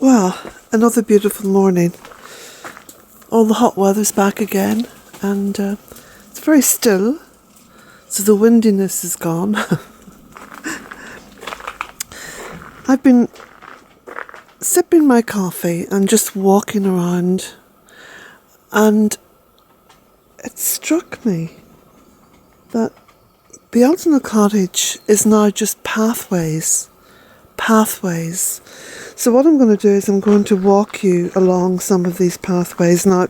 Well, another beautiful morning. All the hot weather's back again, and it's very still, so the windiness is gone. I've been sipping my coffee and just walking around, and it struck me that Bealtaine Cottage is now just pathways. So what I'm going to do is I'm going to walk you along some of these pathways. Now,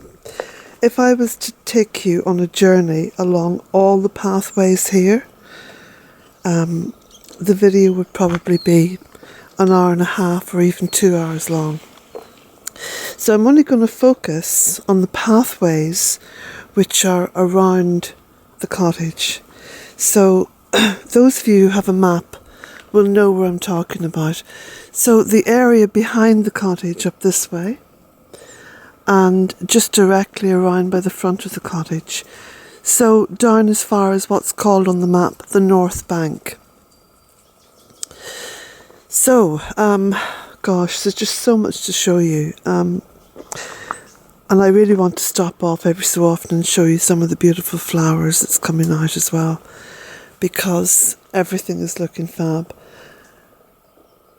if I was to take you on a journey along all the pathways here, the video would probably be an hour and a half or even 2 hours long. So I'm only going to focus on the pathways which are around the cottage. So those of you who have a map will know where I'm talking about. So the area behind the cottage up this way, and just directly around by the front of the cottage. So down as far as what's called on the map the North Bank. So, gosh, there's just so much to show you. And I really want to stop off every so often and show you some of the beautiful flowers that's coming out as well, because everything is looking fab.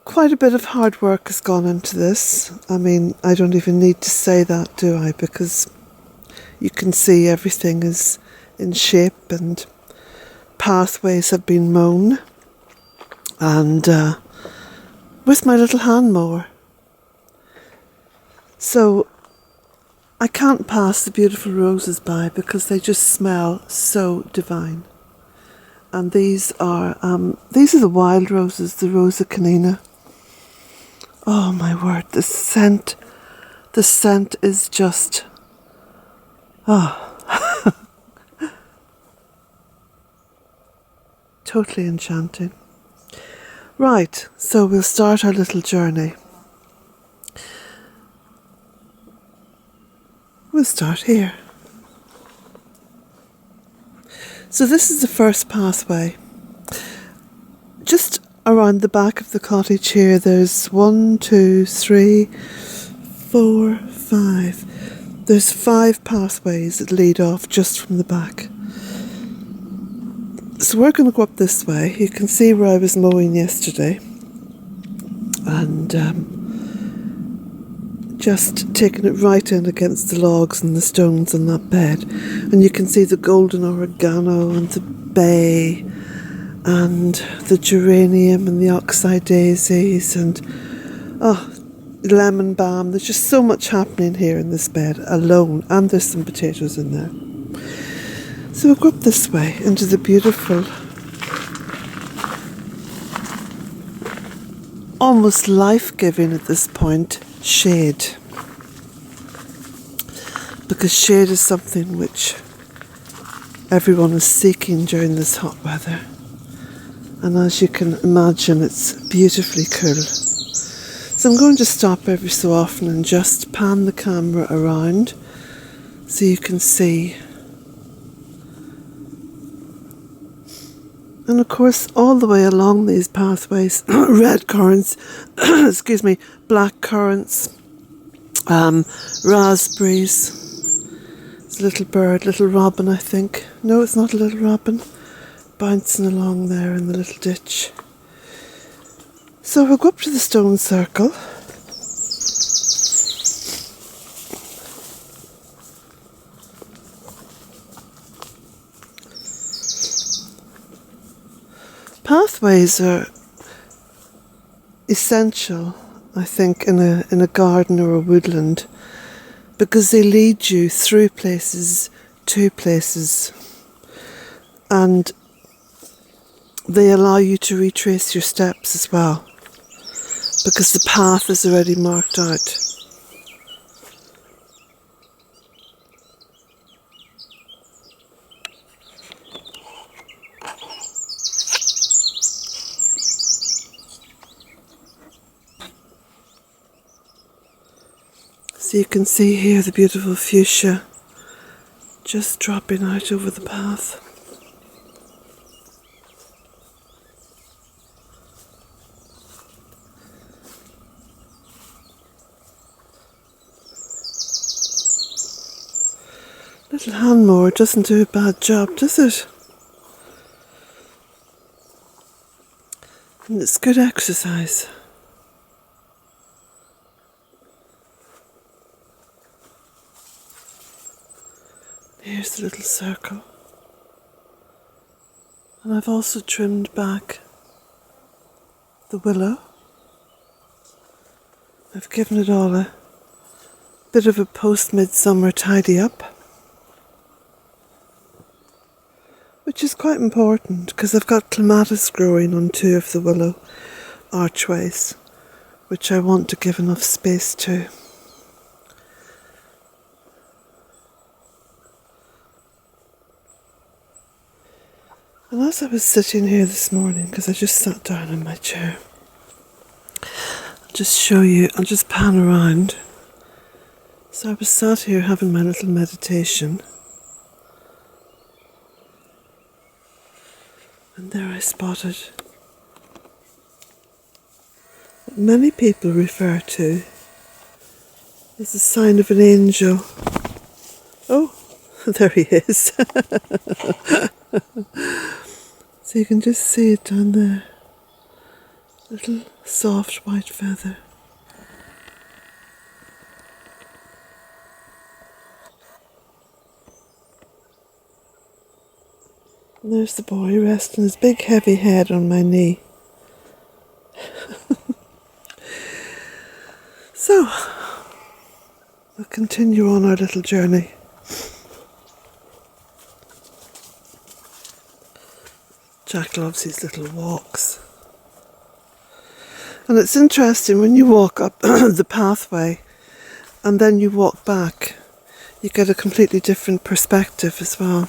Quite a bit of hard work has gone into this. I mean, I don't even need to say that, do I? Because you can see everything is in shape and pathways have been mown. And with my little hand mower. So I can't pass the beautiful roses by because they just smell so divine. And these are the wild roses, the Rosa Canina. Oh my word, the scent is just, totally enchanting. Right, so we'll start our little journey. We'll start here. So this is the first pathway. Just around the back of the cottage here, there's 1, 2, 3, 4, 5. There's 5 pathways that lead off just from the back. So we're going to go up this way. You can see where I was mowing yesterday. And just taking it right in against the logs and the stones on that bed. And you can see the golden oregano and the bay and the geranium and the oxeye daisies and lemon balm. There's just so much happening here in this bed alone, and there's some potatoes in there. So we'll go up this way into the beautiful, almost life-giving at this point, shade. Because shade is something which everyone is seeking during this hot weather. And as you can imagine, it's beautifully cool. So I'm going to stop every so often and just pan the camera around so you can see. And of course, all the way along these pathways, red currants, black currants, raspberries. It's a little bird, little robin, I think. No, it's not a little robin. Bouncing along there in the little ditch. So we'll go up to the stone circle. Pathways are essential, I think, in a garden or a woodland, because they lead you through places to places, and they allow you to retrace your steps as well, because the path is already marked out. So you can see here the beautiful fuchsia just dropping out over the path. little hand mower doesn't do a bad job, does it? And it's good exercise. Here's the little circle. And I've also trimmed back the willow. I've given it all a bit of a post-midsummer tidy up, which is quite important because I've got clematis growing on 2 of the willow archways, which I want to give enough space to. And as I was sitting here this morning, because I just sat down in my chair, I'll just show you, I'll just pan around. So I was sat here having my little meditation, and there I spotted what many people refer to as a sign of an angel. Oh, there he is. So you can just see it down there. Little soft white feather. And there's the boy resting his big heavy head on my knee. So, we'll continue on our little journey. Jack loves his little walks. And it's interesting when you walk up the pathway and then you walk back, you get a completely different perspective as well.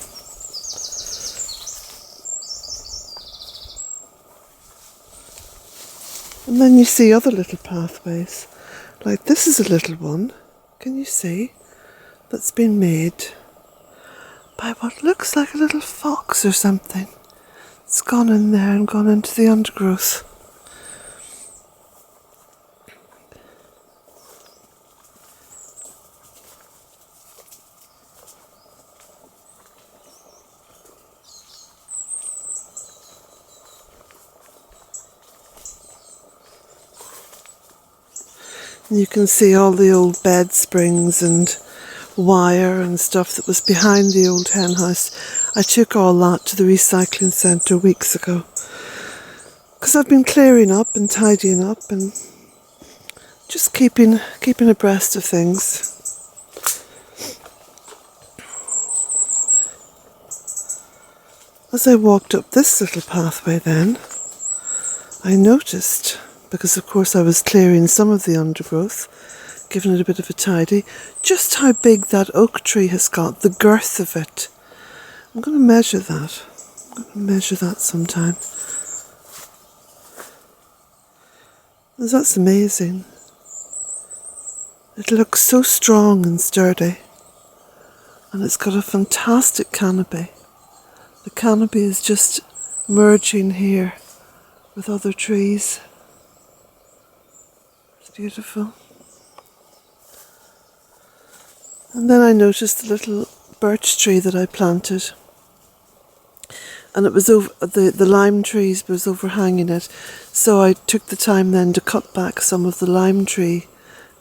And then you see other little pathways. Like this is a little one, can you see? That's been made by what looks like a little fox or something. It's gone in there and gone into the undergrowth. And you can see all the old bed springs and wire and stuff that was behind the old hen house. I took all that to the recycling centre weeks ago because I've been clearing up and tidying up and just keeping abreast of things. As I walked up this little pathway then, I noticed, because of course I was clearing some of the undergrowth, giving it a bit of a tidy, just how big that oak tree has got, the girth of it. I'm going to measure that. I'm going to measure that sometime. That's amazing. It looks so strong and sturdy. And it's got a fantastic canopy. The canopy is just merging here with other trees. It's beautiful. And then I noticed the little birch tree that I planted. And it was over the lime trees was overhanging it. So I took the time then to cut back some of the lime tree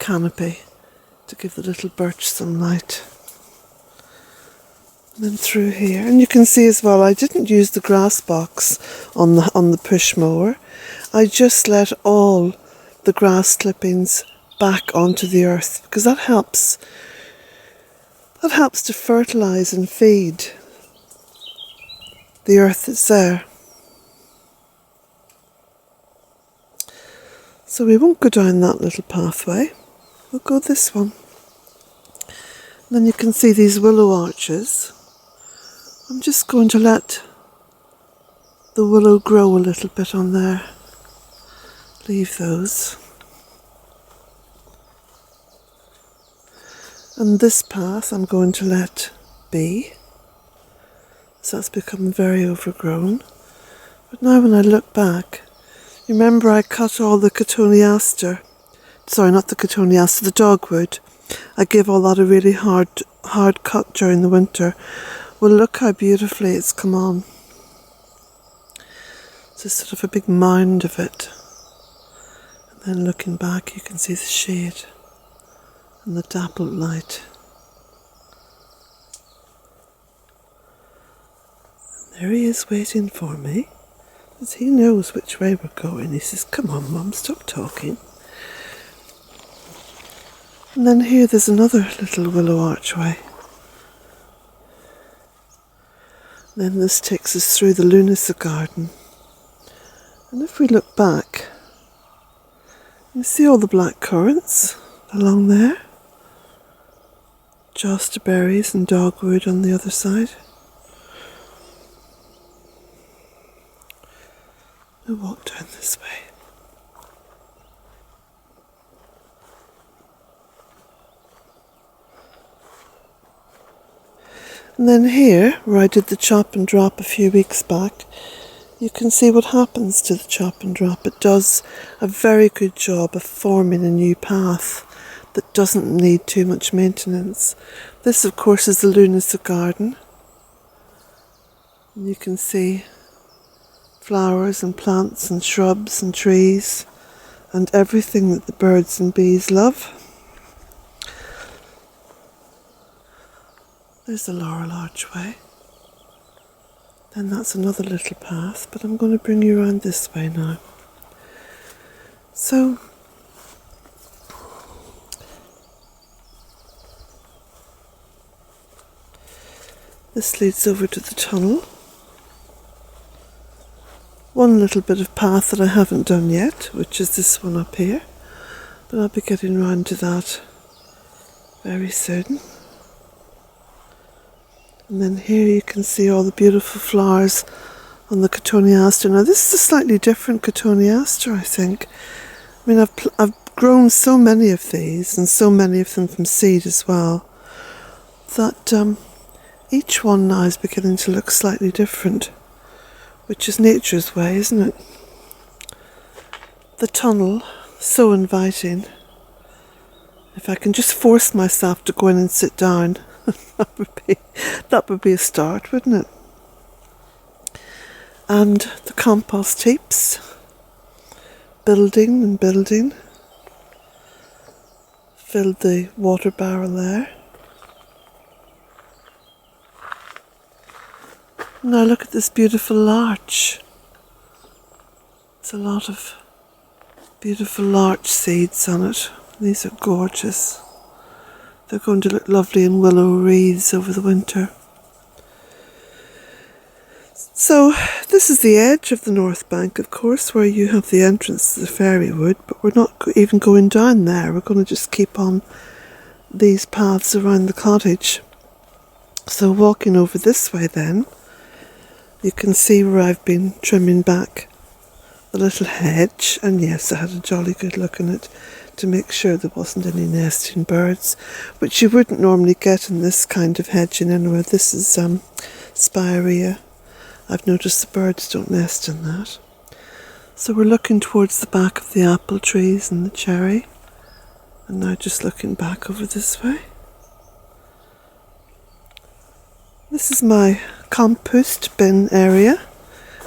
canopy to give the little birch some light. And then through here. And you can see as well, I didn't use the grass box on the push mower. I just let all the grass clippings back onto the earth because that helps to fertilise and feed the earth that's there. So we won't go down that little pathway, we'll go this one. And then you can see these willow arches. I'm just going to let the willow grow a little bit on there. Leave those. And this path I'm going to let be. So that's become very overgrown. But now when I look back, remember I cut all the cotoneaster, sorry, not the cotoneaster, the dogwood. I give all that a really hard cut during the winter. Well, look how beautifully it's come on. It's just sort of a big mound of it. And then looking back, you can see the shade and the dappled light. And there he is waiting for me, because he knows which way we're going. He says, "Come on, Mum, stop talking." And then here there's another little willow archway. Then this takes us through the lunacy garden. And if we look back, you see all the black currants along there. Joste Berries and Dogwood on the other side. We'll walk down this way. And then here, where I did the chop and drop a few weeks back, you can see what happens to the chop and drop. It does a very good job of forming a new path that doesn't need too much maintenance. This, of course, is the lunacy garden. And you can see flowers and plants and shrubs and trees and everything that the birds and bees love. There's the laurel archway. Then that's another little path, but I'm going to bring you around this way now. So, this leads over to the tunnel. One little bit of path that I haven't done yet, which is this one up here, but I'll be getting round to that very soon. And then here you can see all the beautiful flowers on the cotoneaster. Now this is a slightly different cotoneaster, I think. I mean, I've grown so many of these, and so many of them from seed as well, that each one now is beginning to look slightly different, which is nature's way, isn't it? The tunnel, so inviting. If I can just force myself to go in and sit down, that would be a start, wouldn't it? And the compost heaps, building and building. Filled the water barrel there. Now look at this beautiful larch. There's a lot of beautiful larch seeds on it. These are gorgeous. They're going to look lovely in willow wreaths over the winter. So this is the edge of the north bank, of course, where you have the entrance to the fairy wood, but we're not even going down there. We're going to just keep on these paths around the cottage. So walking over this way then, you can see where I've been trimming back the little hedge, and yes, I had a jolly good look in it to make sure there wasn't any nesting birds, which you wouldn't normally get in this kind of hedging anyway. This is spirea. I've noticed the birds don't nest in that. So we're looking towards the back of the apple trees and the cherry, and now just looking back over this way. This is my compost bin area,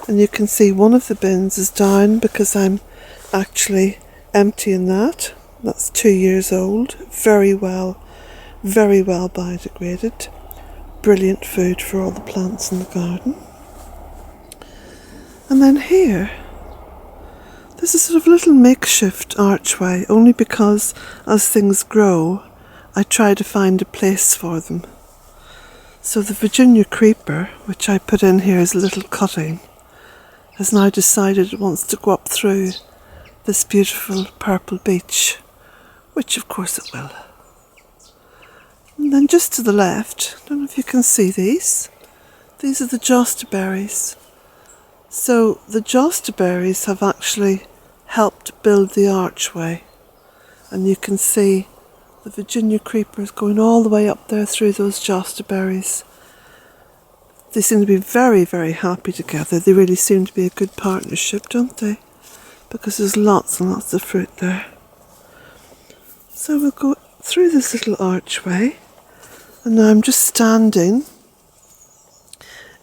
and you can see one of the bins is down because I'm actually emptying that. That's 2 years old, very well biodegraded. Brilliant food for all the plants in the garden. And then here, there's a sort of little makeshift archway, only because as things grow, I try to find a place for them. So the Virginia creeper, which I put in here as a little cutting, has now decided it wants to go up through this beautiful purple beech, which of course it will. And then just to the left, I don't know if you can see these. These are the Joste Berries. So the Joste Berries have actually helped build the archway. And you can see the Virginia creepers going all the way up there through those Joste Berries. They seem to be very, very happy together. They really seem to be a good partnership, don't they? Because there's lots and lots of fruit there. So we'll go through this little archway, and now I'm just standing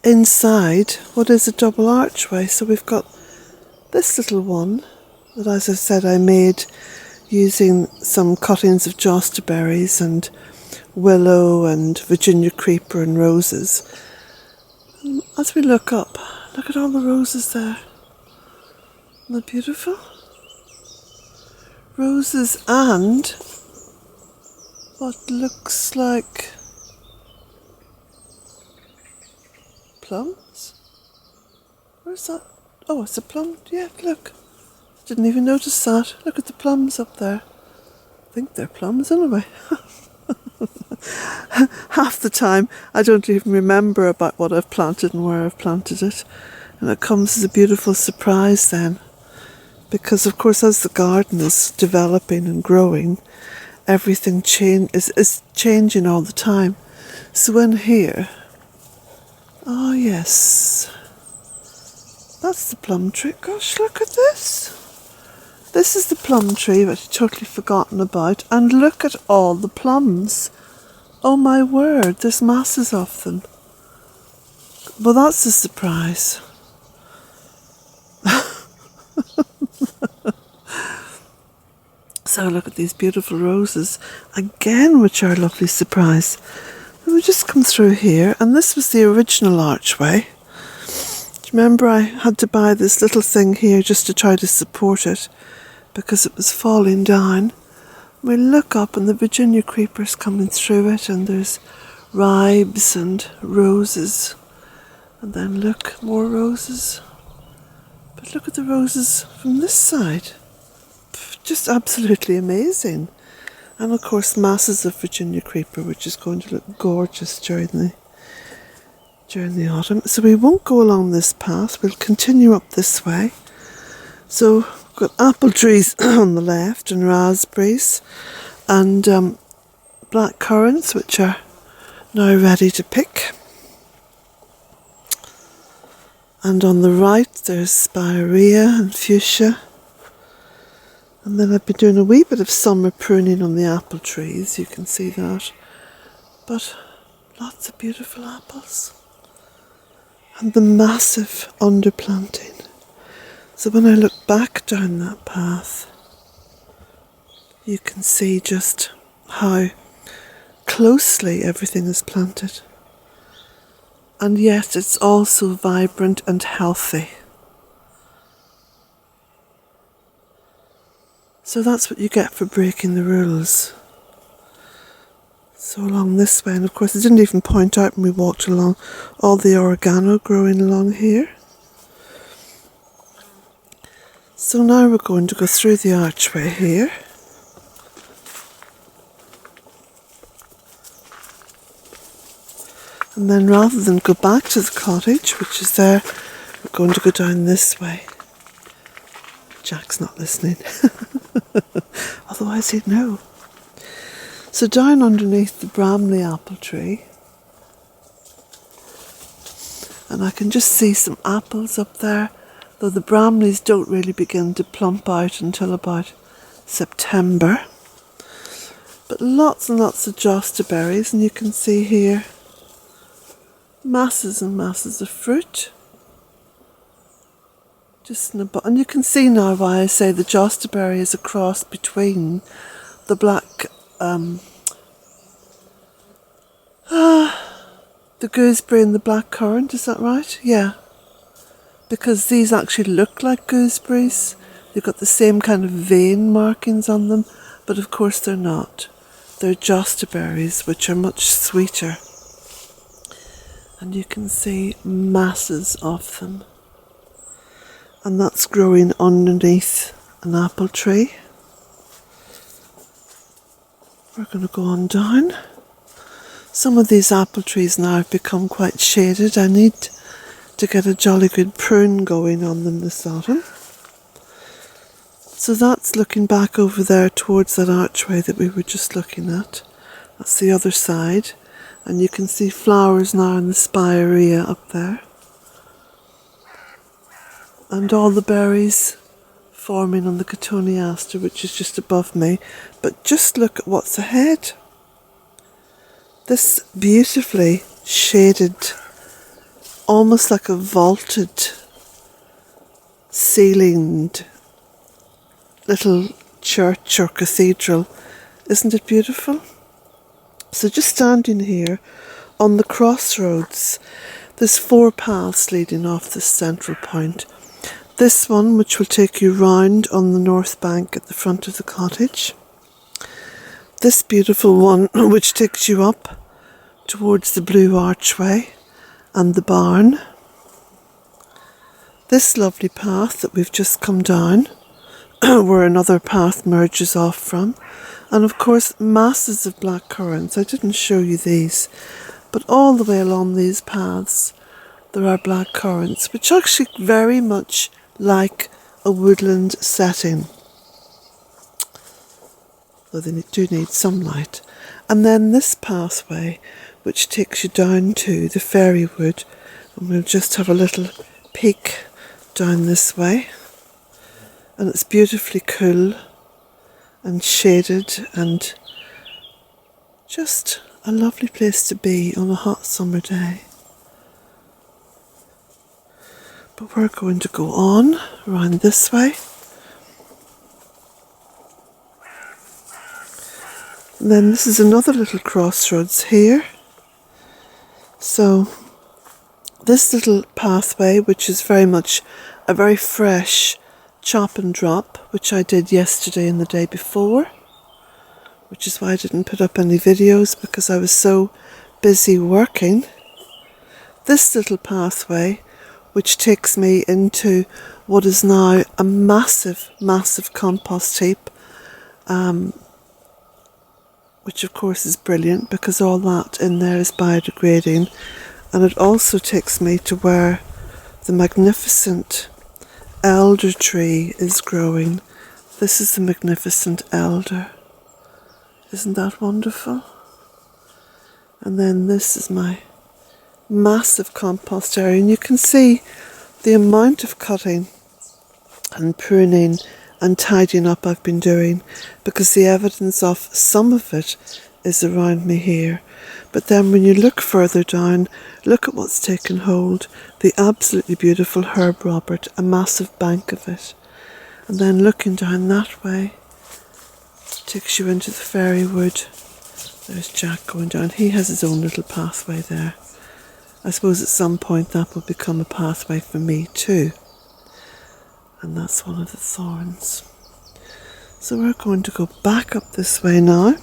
inside what is a double archway. So we've got this little one that, as I said, I made using some cuttings of Joste Berries and willow and Virginia creeper and roses. And as we look up, look at all the roses there. Isn't that beautiful? Roses and what looks like plums? Where's that? Oh, it's a plum. Yeah, look. Didn't even notice that. Look at the plums up there. I think they're plums anyway. Half the time I don't even remember about what I've planted and where I've planted it. And it comes as a beautiful surprise then. Because of course as the garden is developing and growing, everything is changing all the time. So in here, oh yes, that's the plum tree. Gosh, look at this. This is the plum tree that I'd totally forgotten about. And look at all the plums. Oh my word, there's masses of them. Well, that's a surprise. So look at these beautiful roses again, which are a lovely surprise. And we just come through here, and this was the original archway. Do you remember I had to buy this little thing here just to try to support it because it was falling down? We look up and the Virginia creeper's coming through it, and there's ribes and roses. And then look, more roses. But look at the roses from this side. Just absolutely amazing. And of course masses of Virginia creeper, which is going to look gorgeous during the autumn. So we won't go along this path, we'll continue up this way. So we've got apple trees on the left and raspberries and black currants, which are now ready to pick. And on the right there's spirea and fuchsia. And then I've been doing a wee bit of summer pruning on the apple trees, you can see that. But lots of beautiful apples. And the massive underplanting. So when I look back down that path, you can see just how closely everything is planted. And yet it's also vibrant and healthy. So that's what you get for breaking the rules. So along this way, and of course I didn't even point out when we walked along all the oregano growing along here. So now we're going to go through the archway here. And then rather than go back to the cottage, which is there, we're going to go down this way. Jack's not listening. Otherwise he'd know. So down underneath the Bramley apple tree, and I can just see some apples up there, though the Bramleys don't really begin to plump out until about September. But lots and lots of Joste Berries, and you can see here masses and masses of fruit. Just in a and you can see now why I say the Joste Berry is a cross between the black, the gooseberry and the black currant, is that right? Yeah. Because these actually look like gooseberries. They've got the same kind of vein markings on them, but of course they're not. They're Joste Berries, which are much sweeter. And you can see masses of them. And that's growing underneath an apple tree. We're going to go on down. Some of these apple trees now have become quite shaded. I need to get a jolly good prune going on them this autumn. So that's looking back over there towards that archway that we were just looking at. That's the other side. And you can see flowers now in the spirea up there. And all the berries forming on the Cotoneaster, which is just above me. But just look at what's ahead. This beautifully shaded, almost like a vaulted, ceilinged little church or cathedral. Isn't it beautiful? So just standing here on the crossroads, there's 4 paths leading off this central point. This one, which will take you round on the north bank at the front of the cottage. This beautiful one, which takes you up towards the blue archway and the barn. This lovely path that we've just come down, where another path merges off from. And of course, masses of black currants. I didn't show you these, but all the way along these paths, there are black currants, which are actually very much like a woodland setting, though they do need some light. And then this pathway, which takes you down to the fairy wood, and we'll just have a little peek down this way. And it's beautifully cool and shaded and just a lovely place to be on a hot summer day. But we're going to go on around this way. And then this is another little crossroads here. So this little pathway, which is very much a very fresh chop and drop, which I did yesterday and the day before, which is why I didn't put up any videos because I was so busy working. This little pathway, which takes me into what is now a massive, massive compost heap, which of course is brilliant because all that in there is biodegrading. And it also takes me to where the magnificent elder tree is growing. This is the magnificent elder. Isn't that wonderful? And then this is my massive compost area, and you can see the amount of cutting and pruning and tidying up I've been doing, because the evidence of some of it is around me here. But then when you look further down, look at what's taken hold. The absolutely beautiful Herb Robert, a massive bank of it. And then looking down that way takes you into the fairy wood. There's Jack going down. He has his own little pathway there. I suppose at some point that will become a pathway for me too. And that's one of the thorns. So we're going to go back up this way now.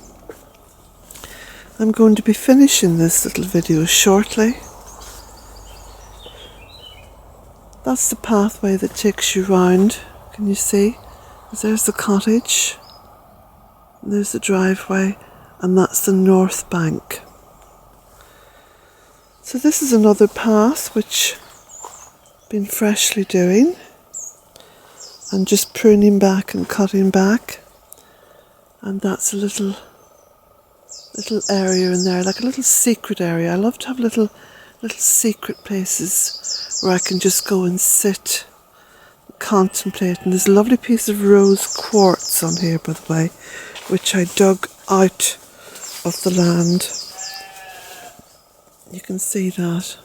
I'm going to be finishing this little video shortly. That's the pathway that takes you round. Can you see? There's the cottage. There's the driveway. And that's the north bank. So this is another path which I've been freshly doing. And just pruning back and cutting back. And that's a little area in there, like a little secret area. I love to have little secret places where I can just go and sit, contemplate. And there's a lovely piece of rose quartz on here, by the way, which I dug out of the land. You can see that.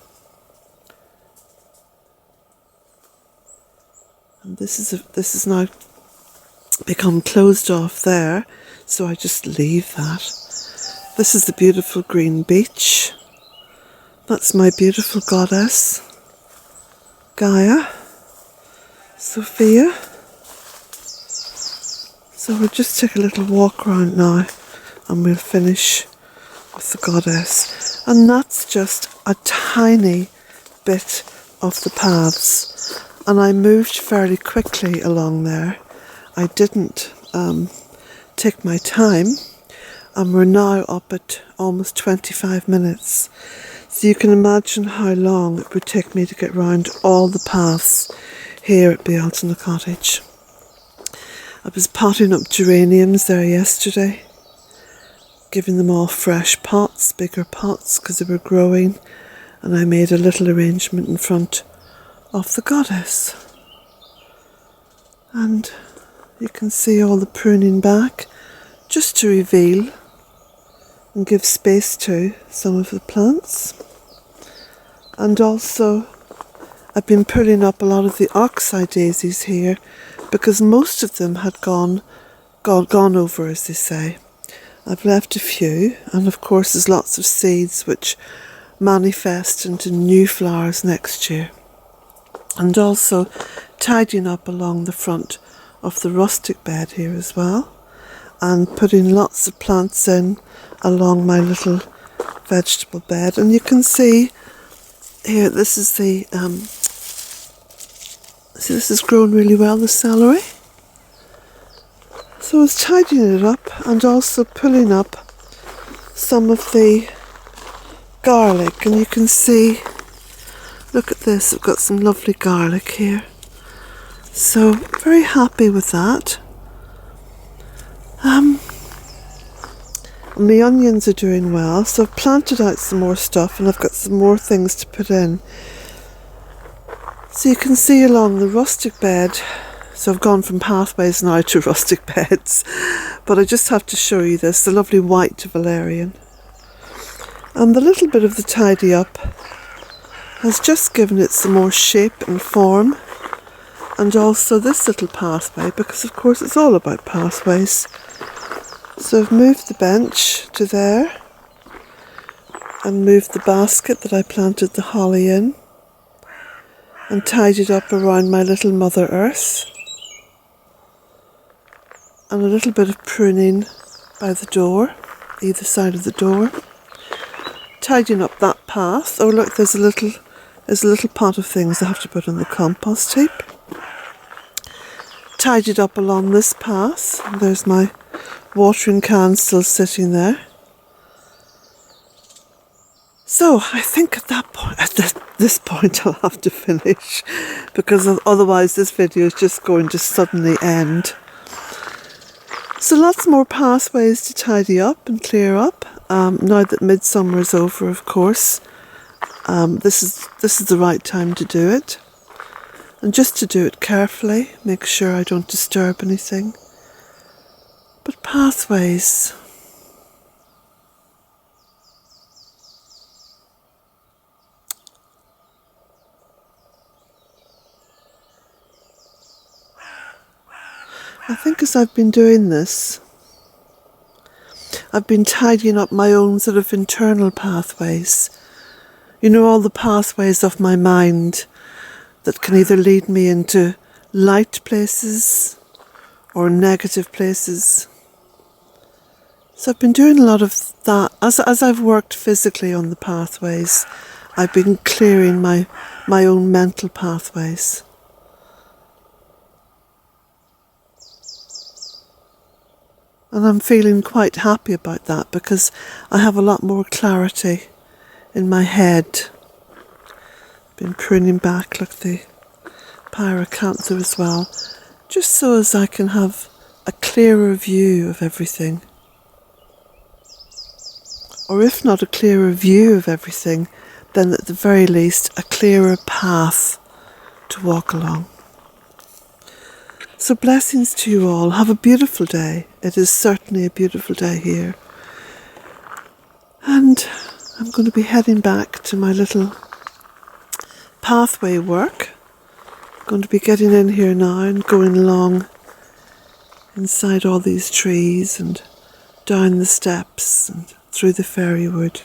And this is now become closed off there, so I just leave that. This is the beautiful green beach. That's my beautiful goddess, Gaia, Sophia. So we'll just take a little walk around now and we'll finish with the goddess. And that's just a tiny bit of the paths. And I moved fairly quickly along there. I didn't take my time. And we're now up at almost 25 minutes. So you can imagine how long it would take me to get round all the paths here at Bealtaine Cottage. I was potting up geraniums there yesterday, giving them all fresh pots, bigger pots, because they were growing. And I made a little arrangement in front of the goddess. And You can see all the pruning back, just to reveal and give space to some of the plants. And also I've been pulling up a lot of the oxeye daisies here because most of them had gone over, as they say. I've left a few, and of course there's lots of seeds which manifest into new flowers next year. And also tidying up along the front of the rustic bed here as well, and putting lots of plants in along my little vegetable bed. And you can see here, this is the see, this has grown really well, the celery. So I was tidying it up and also pulling up some of the garlic, and you can see, look at this, I've got some lovely garlic here. So very happy with that. And the onions are doing well, so I've planted out some more stuff and I've got some more things to put in. So you can see along the rustic bed, so I've gone from pathways now to rustic beds, but I just have to show you this, the lovely white valerian. And the little bit of the tidy up has just given it some more shape and form, and also this little pathway, because of course it's all about pathways. So I've moved the bench to there and moved the basket that I planted the holly in and tidied up around my little Mother Earth. And a little bit of pruning by the door, either side of the door. Tidying up that path. Oh look, there's a little pot of things I have to put on the compost heap. Tidied up along this path. And there's my watering can still sitting there. So I think at that point, this point I'll have to finish, because otherwise this video is just going to suddenly end. So lots more pathways to tidy up and clear up. Now that midsummer is over, of course, this is the right time to do it. And just to do it carefully, make sure I don't disturb anything. But pathways. I think as I've been doing this, I've been tidying up my own sort of internal pathways. You know, all the pathways of my mind that can either lead me into light places or negative places. So I've been doing a lot of that. As I've worked physically on the pathways, I've been clearing my own mental pathways. And I'm feeling quite happy about that because I have a lot more clarity in my head. Been pruning back, like the pyracantha as well, just so as I can have a clearer view of everything. Or if not a clearer view of everything, then at the very least a clearer path to walk along. So blessings to you all. Have a beautiful day. It is certainly a beautiful day here. And I'm going to be heading back to my little pathway work. I'm going to be getting in here now and going along inside all these trees and down the steps and through the fairy wood.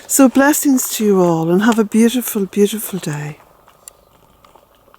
So blessings to you all and have a beautiful, beautiful day.